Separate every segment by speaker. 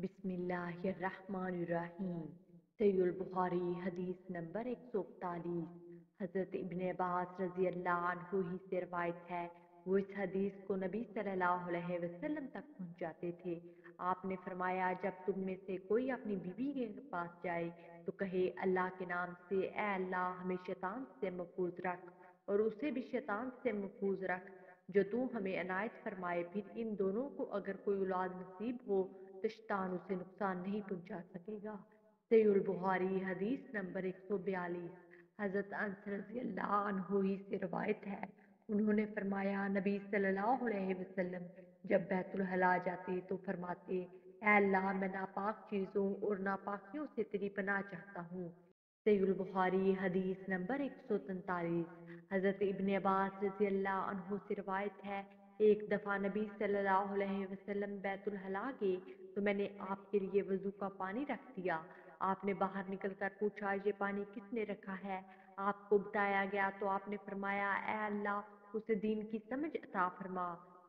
Speaker 1: बिस्मिल्लाहिर्रहमानिर्रहीम। सहीहुल बुखारी हदीस नंबर 141। हज़रत इब्न अब्बास रज़ी अल्लाह अन्हु ही से रवायत है, वो इस हदीस को नबी सल्लल्लाहु अलैहि वसल्लम तक पहुंचाते थे। आपने फरमाया, जब तुम में से कोई अपनी बीवी के पास जाए तो कहे, अल्लाह के नाम से, ए अल्लाह हमें शैतान से महफूज रख और उसे भी शैतान से महफूज रख जो तू हमें अनायत फरमाए। फिर इन दोनों को अगर कोई औलाद नसीब हो तो शैतान उसे नुकसान नहीं पहुंचा सकेगा। सहीहुल बुखारी हदीस नंबर 142। हज़रत अनस रज़ी अल्लाह अन्हु ही से रवायत है, उन्होंने फरमाया, नबी सल्लल्लाहु अलैहि वसल्लम जब बैतुल हला जाते तो फरमाते, ऐ अल्लाह मैं नापाक चीज़ों और नापाकियों से तेरी पनाह चाहता हूँ। सहीहुल बुखारी हदीस नंबर 143। हज़रत इब्न अब्बास रज़ी अल्लाह अन्हु से रवायत है, एक दफ़ा नबी सल्लल्लाहु अलैहि वसल्लम बैतुल हला गए तो मैंने आपके लिए वज़ू का पानी रख दिया। आपने बाहर निकलकर पूछा, ये पानी किसने रखा है? आपको बताया गया तो आपने फरमाया, ए अल्लाह उसे दीन की समझ अता फरमा।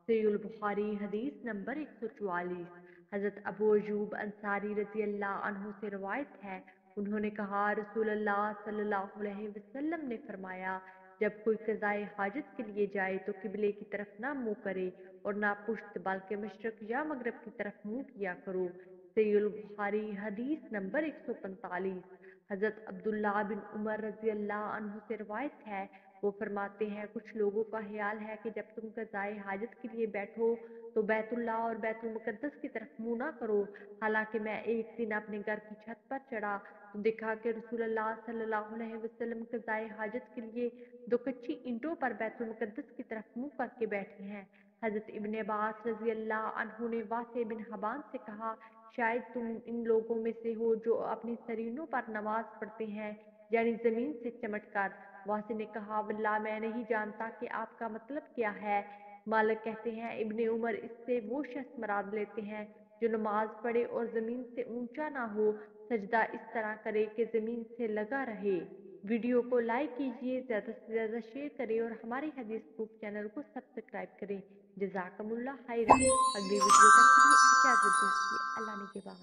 Speaker 1: सहीहुल बुखारी हदीस नंबर 144। हज़रत अबू अय्यूब अंसारी रज़ी अल्लाह अन्हु से रवायत है, उन्होंने कहा, रसूलुल्लाह सल्लल्लाहु अलैहि वसल्लम ने फरमाया, जब कोई क़ज़ाए हाजत के लिए जाए तो किबले की तरफ ना मुंह करे और ना पुश्त बल्कि मशरक या मगरब की तरफ मुंह किया करो। सहीहुल बुखारी हदीस नंबर 145। हज़रत अब्दुल्लाह बिन उमर रज़ी अल्लाह अन्हु से रवायत है, वो फरमाते हैं, कुछ लोगों का ख्याल है कि जब तुम क़ज़ाए हाजत के लिए बैठो तो बैतुल्लाह और बैतुल मुक़द्दस की तरफ मुंह ना करो। हालांकि मैं एक दिन अपने घर की छत पर चढ़ा तो देखा कि रसूलुल्लाह सल्लल्लाहु अलैहि वसल्लम क़ज़ाए हाजत के लिए दो कच्ची ईंटों पर बैतुल मुक़द्दस की तरफ मुंह करके बैठे हैं। हज़रत इब्न अब्बास रज़ी अल्लाह अन्हु ने वासे बिन हबान से कहा, शायद तुम इन लोगों में से हो जो अपनी सरीनों पर नमाज पढ़ते हैं, यानी जमीन से चमट कर। वासे ने कहा, वल्लाह मैं नहीं जानता कि आपका मतलब क्या है। मालिक कहते हैं, इब्ने उमर इससे वो शख्स मराद लेते हैं जो नमाज पढ़े और ज़मीन से ऊंचा ना हो, सजदा इस तरह करे कि ज़मीन से लगा रहे। वीडियो को लाइक कीजिए, ज़्यादा से ज़्यादा शेयर करें और हमारे हदीस प्रूफ चैनल को सब्सक्राइब करें। जज़ाकमुल्लाह खैरन। अगली वीडियो तक के लिए इजाज़त दीजिए। अल्लाह ने के बाद।